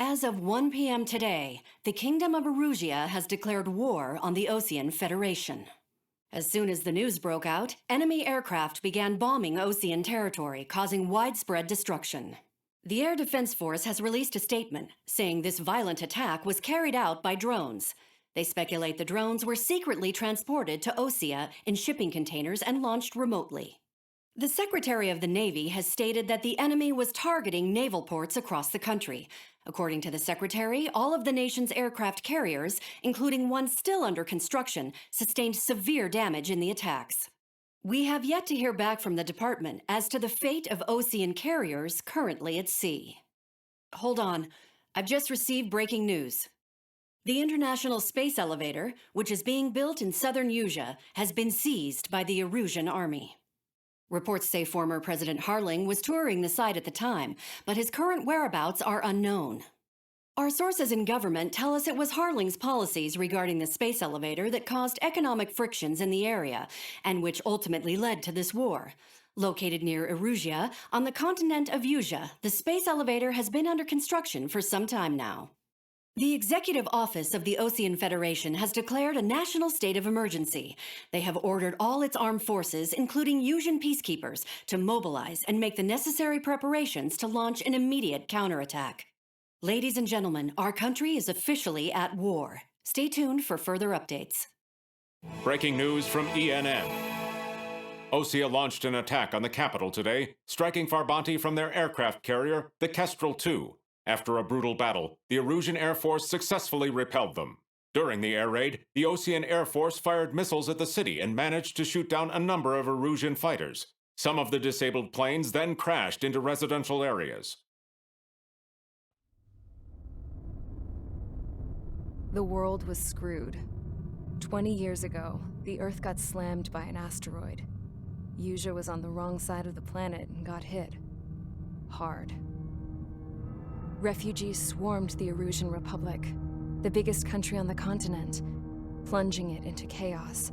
As of 1 p.m. today, the Kingdom of Erusia has declared war on the Osean Federation. As soon as the news broke out, enemy aircraft began bombing Osean territory, causing widespread destruction. The Air Defense Force has released a statement saying this violent attack was carried out by drones. They speculate the drones were secretly transported to Osea in shipping containers and launched remotely. The Secretary of the Navy has stated that the enemy was targeting naval ports across the country. According to the Secretary, all of the nation's aircraft carriers, including one still under construction, sustained severe damage in the attacks. We have yet to hear back from the department as to the fate of Osean carriers currently at sea. Hold on, I've just received breaking news. The International Space Elevator, which is being built in southern Erusia, has been seized by the Erusian army. Reports say former President Harling was touring the site at the time, but his current whereabouts are unknown. Our sources in government tell us it was Harling's policies regarding the space elevator that caused economic frictions in the area, and which ultimately led to this war. Located near Erusia, on the continent of Erusia, the space elevator has been under construction for some time now. The Executive Office of the Osean Federation has declared a national state of emergency. They have ordered all its armed forces, including Erusian peacekeepers, to mobilize and make the necessary preparations to launch an immediate counterattack. Ladies and gentlemen, our country is officially at war. Stay tuned for further updates. Breaking news from ENN. Osea launched an attack on the capital today, striking Farbanti from their aircraft carrier, the Kestrel II. After a brutal battle, the Erusian Air Force successfully repelled them. During the air raid, the Osean Air Force fired missiles at the city and managed to shoot down a number of Erusian fighters. Some of the disabled planes then crashed into residential areas. The world was screwed. 20 years ago, the Earth got slammed by an asteroid. Erusia was on the wrong side of the planet and got hit. Hard. Refugees swarmed the Erusian Republic, the biggest country on the continent, plunging it into chaos.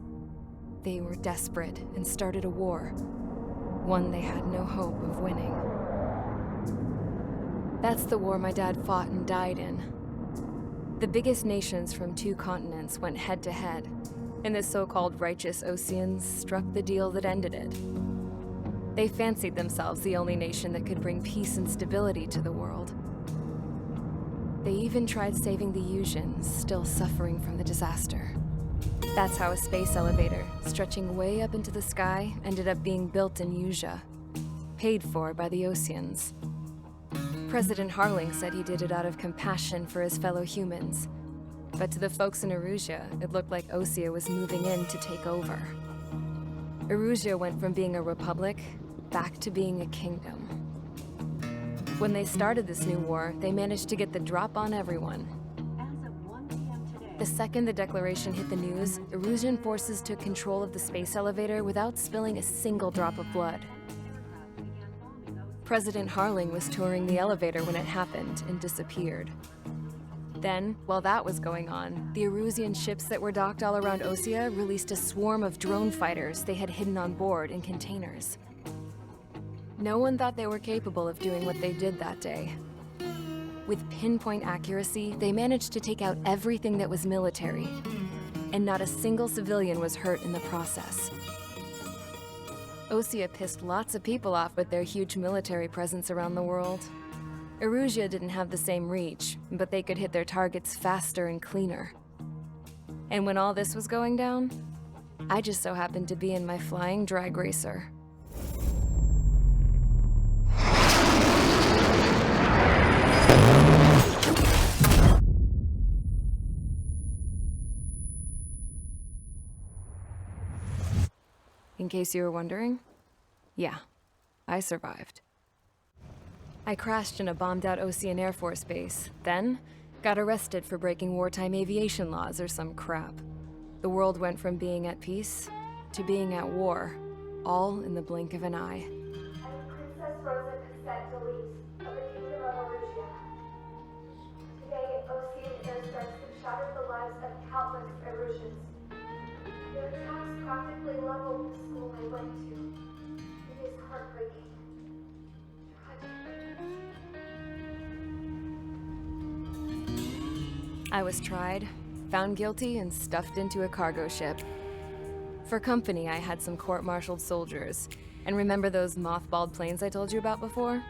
They were desperate and started a war, one they had no hope of winning. That's the war my dad fought and died in. The biggest nations from 2 continents went head-to-head, and the so-called righteous Oseans struck the deal that ended it. They fancied themselves the only nation that could bring peace and stability to the world. They even tried saving the Erusians, still suffering from the disaster. That's how a space elevator, stretching way up into the sky, ended up being built in Erusia, paid for by the Oseans. President Harling said he did it out of compassion for his fellow humans. But to the folks in Erusia, it looked like Osea was moving in to take over. Erusia went from being a republic back to being a kingdom. When they started this new war, they managed to get the drop on everyone. As of 1 p.m. today, The second the declaration hit the news, Erusian forces took control of the space elevator without spilling a single drop of blood. President Harling was touring the elevator when it happened and disappeared. Then, while that was going on, the Erusian ships that were docked all around Osea released a swarm of drone fighters they had hidden on board in containers. No one thought they were capable of doing what they did that day. With pinpoint accuracy, they managed to take out everything that was military, and not a single civilian was hurt in the process. Osea pissed lots of people off with their huge military presence around the world. Erusia didn't have the same reach, but they could hit their targets faster and cleaner. And when all this was going down, I just so happened to be in my flying drag racer. In case you were wondering, yeah, I survived. I crashed in a bombed-out Osean Air Force base, then got arrested for breaking wartime aviation laws or some crap. The world went from being at peace to being at war, all in the blink of an eye. Princess Rosa Cassette Delete of the Kingdom of Erusia. Today, Osean airstrikes have shattered the lives of countless Erusians. Their attacks practically leveled the school I went to. It is heartbreaking. Tragic. I was tried, found guilty, and stuffed into a cargo ship. For company, I had some court-martialed soldiers. And remember those mothballed planes I told you about before?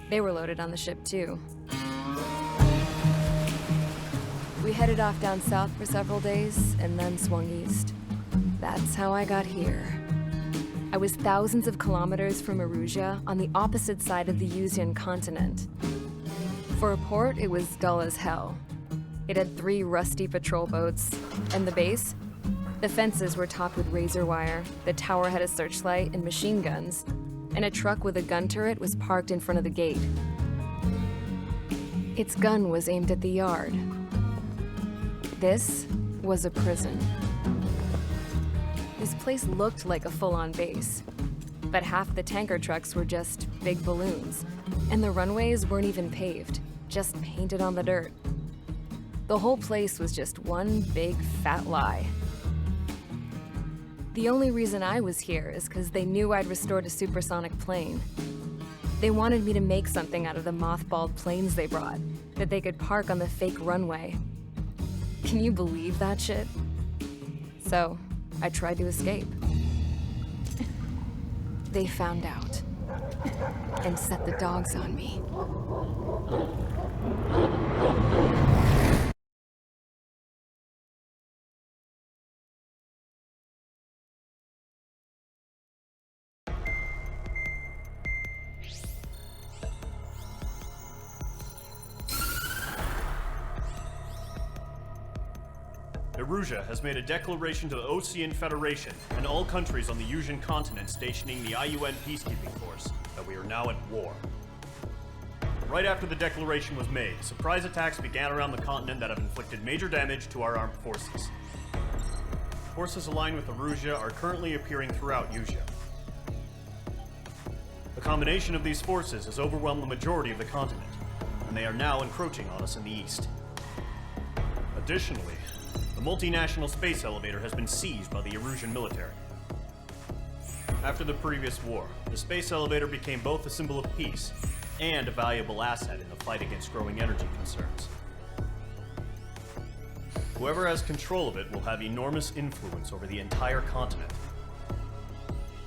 They were loaded on the ship, too. We headed off down south for several days, and then swung east. That's how I got here. I was thousands of kilometers from Erusia, on the opposite side of the Yuzian continent. For a port, it was dull as hell. It had 3 rusty patrol boats, and the base? The fences were topped with razor wire, the tower had a searchlight and machine guns, and a truck with a gun turret was parked in front of the gate. Its gun was aimed at the yard. This was a prison. This place looked like a full-on base, but half the tanker trucks were just big balloons, and the runways weren't even paved, just painted on the dirt. The whole place was just one big fat lie. The only reason I was here is because they knew I'd restored a supersonic plane. They wanted me to make something out of the mothballed planes they brought, that they could park on the fake runway. Can you believe that shit? So, I tried to escape. They found out, and set the dogs on me. Erusia has made a declaration to the Ocean Federation and all countries on the Yuzian continent stationing the IUN peacekeeping force that we are now at war. Right after the declaration was made, surprise attacks began around the continent that have inflicted major damage to our armed forces. Forces aligned with Erusia are currently appearing throughout Yusia. The combination of these forces has overwhelmed the majority of the continent, and they are now encroaching on us in the east. Additionally, the multinational space elevator has been seized by the Erusian military. After the previous war, the space elevator became both a symbol of peace and a valuable asset in the fight against growing energy concerns. Whoever has control of it will have enormous influence over the entire continent.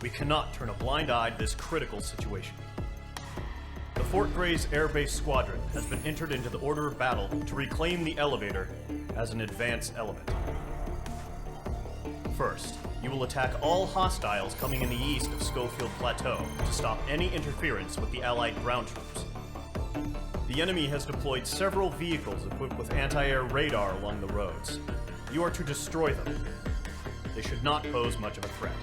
We cannot turn a blind eye to this critical situation. The Fort Gray's Air Base Squadron has been entered into the order of battle to reclaim the elevator as an advance element. First, you will attack all hostiles coming in the east of Schofield Plateau to stop any interference with the Allied ground troops. The enemy has deployed several vehicles equipped with anti-air radar along the roads. You are to destroy them. They should not pose much of a threat.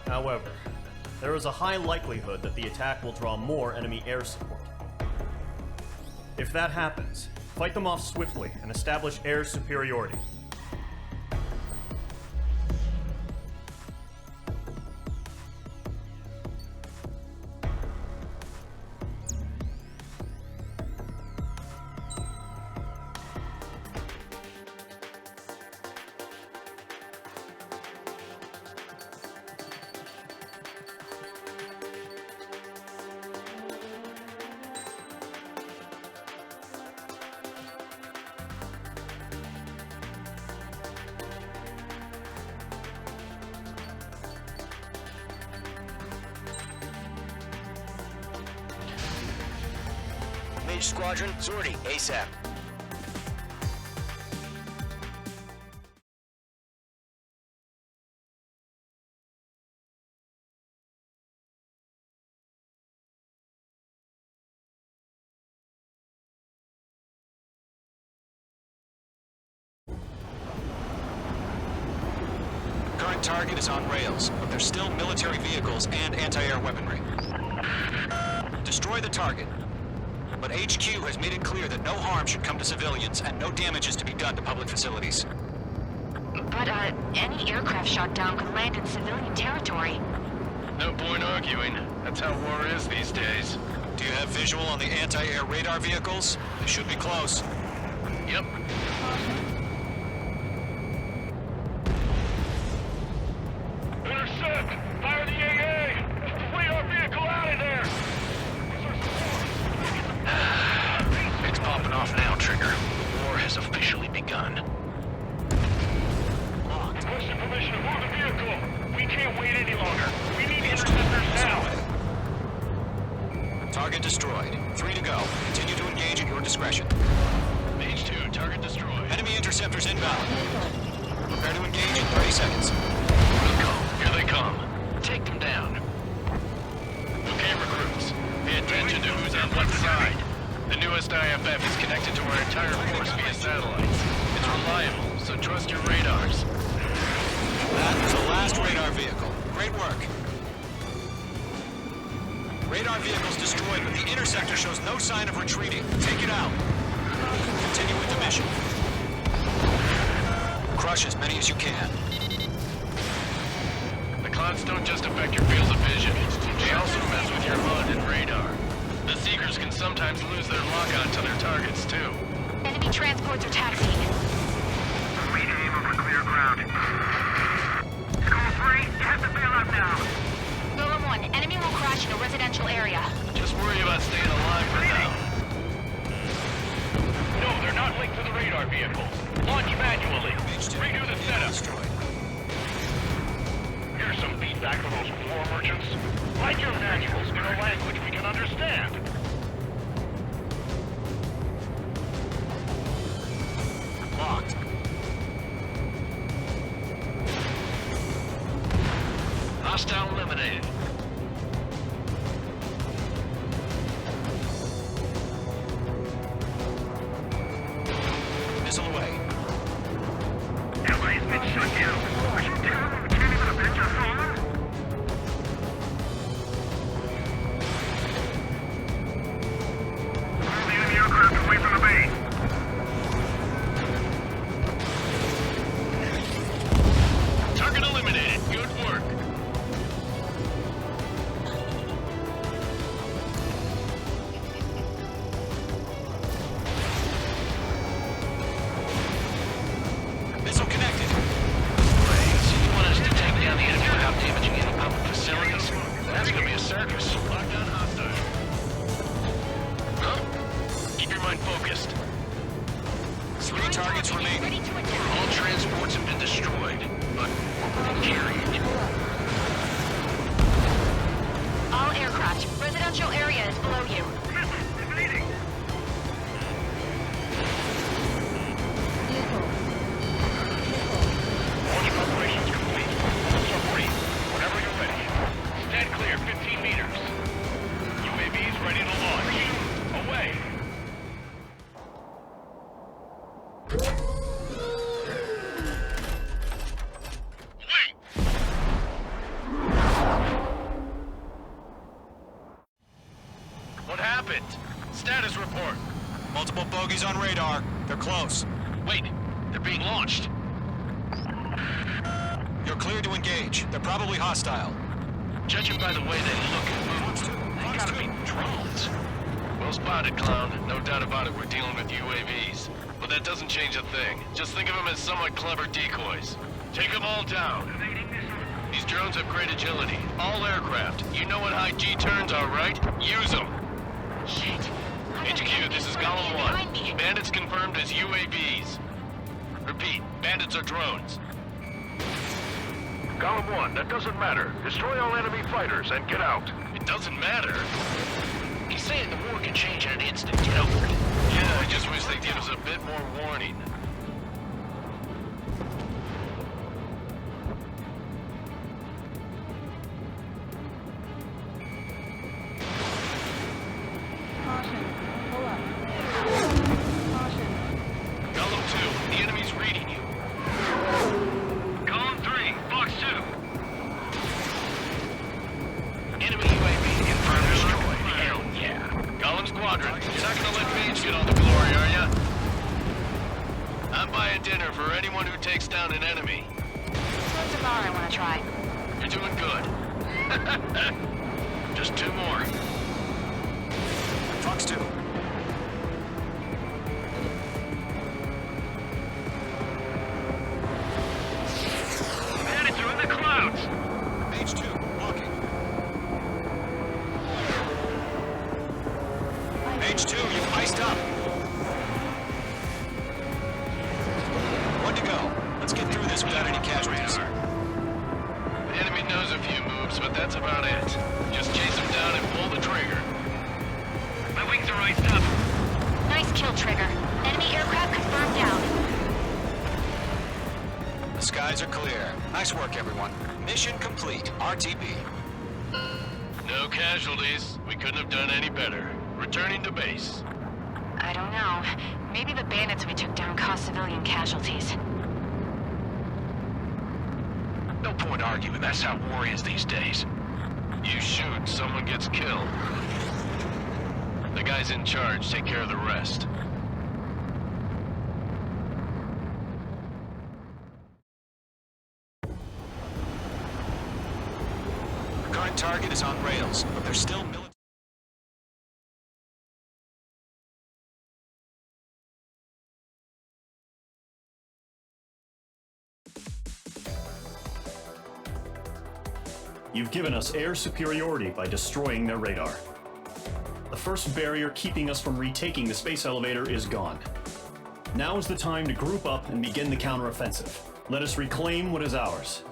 However, there is a high likelihood that the attack will draw more enemy air support. If that happens, fight them off swiftly and establish air superiority. Mage Squadron, sortie, ASAP. Current target is on rails, but there's still military vehicles and anti-air weaponry. Destroy the target. But HQ has made it clear that no harm should come to civilians and no damage is to be done to public facilities. But, any aircraft shot down could land in civilian territory. No point arguing. That's how war is these days. Do you have visual on the anti-air radar vehicles? They should be close. Yep. Intercept! Fire the AA! Flee our vehicle out of there! It's popping off now, Trigger. discretion. Page 2, target destroyed. Enemy interceptors inbound. Prepare to engage in 30 seconds. Here they come. Take them down. Okay, recruits. Pay attention to who's on what side. The newest IFF is connected to our entire force via satellites. It's reliable, so trust your radars. That was the last radar vehicle. Great work. Radar vehicle's destroyed, but the interceptor shows no sign of retreating. Take it out. Continue with the mission. Crush as many as you can. The clouds don't just affect your field of vision. They also mess with your HUD and radar. The Seekers can sometimes lose their lock-on to their targets, too. Enemy transports are taxiing. We aim over clear ground. Call 3, test the bailout now. Golem 1, enemy will crash in a residential area. Just worry about staying alive for now. No, they're not linked to the radar vehicle. Launch manually. Redo the setup. Here's some feedback for those war merchants. Write your manuals in a language we can understand. Locked. Hostile eliminated. Missile away. Allies been shut down. Are you telling me we can't even avenge our fallen? Move the enemy aircraft away from the base. Target eliminated. Good work. Missile connected. So you want us to take down the enemy without damaging any public facilities? That's gonna be a circus. Lock down hostile. Huh? Keep your mind focused. 3 targets remaining. Ready to attack. All transports have been destroyed, but we're carried. All aircraft. Residential area is below you. Launch preparations complete. Submarine, whenever you're ready. Stand clear 15 meters. UAVs ready to launch. Away. What happened? Status report. Multiple bogies on radar. They're close. Wait, they're being launched. You're cleared to engage. They're probably hostile. Judging by the way they look and move, they gotta be drones. Well spotted, clown. No doubt about it, we're dealing with UAVs. But that doesn't change a thing. Just think of them as somewhat clever decoys. Take them all down. These drones have great agility. All aircraft. You know what high G turns are, right? Use them. Shit. HQ, this is Golem 1. Bandits confirmed as UAVs. Repeat, bandits are drones. Golem 1, that doesn't matter. Destroy all enemy fighters and get out. It doesn't matter. He's saying the war can change in an instant, you know? Yeah, I just wish they'd give us a bit more warning. Golem 2, the enemy's reading you. Golem 3, Fox 2. Enemy UAV confirmed destroyed. Hell yeah. Golem Squadron, you're not gonna let Mage get all the glory, are ya? I'm buying dinner for anyone who takes down an enemy. What's a bar I want to try? You're doing good. Just 2 more. Fox 2. Bandits are in the clouds. Page 2. Walking. Page 2, you've iced up. 1 to go. Let's get through this without any casualties. The enemy knows a few moves, but that's about it. Just chase them down and pull the trigger. My wings are iced pull trigger. Enemy aircraft confirmed down. The skies are clear. Nice work, everyone. Mission complete. RTB. No casualties. We couldn't have done any better. Returning to base. I don't know. Maybe the bandits we took down caused civilian casualties. No point arguing. That's how war is these days. You shoot, someone gets killed. The guys in charge take care of the rest. Current target is on rails, but there's still military. You've given us air superiority by destroying their radar. The first barrier keeping us from retaking the space elevator is gone. Now is the time to group up and begin the counteroffensive. Let us reclaim what is ours.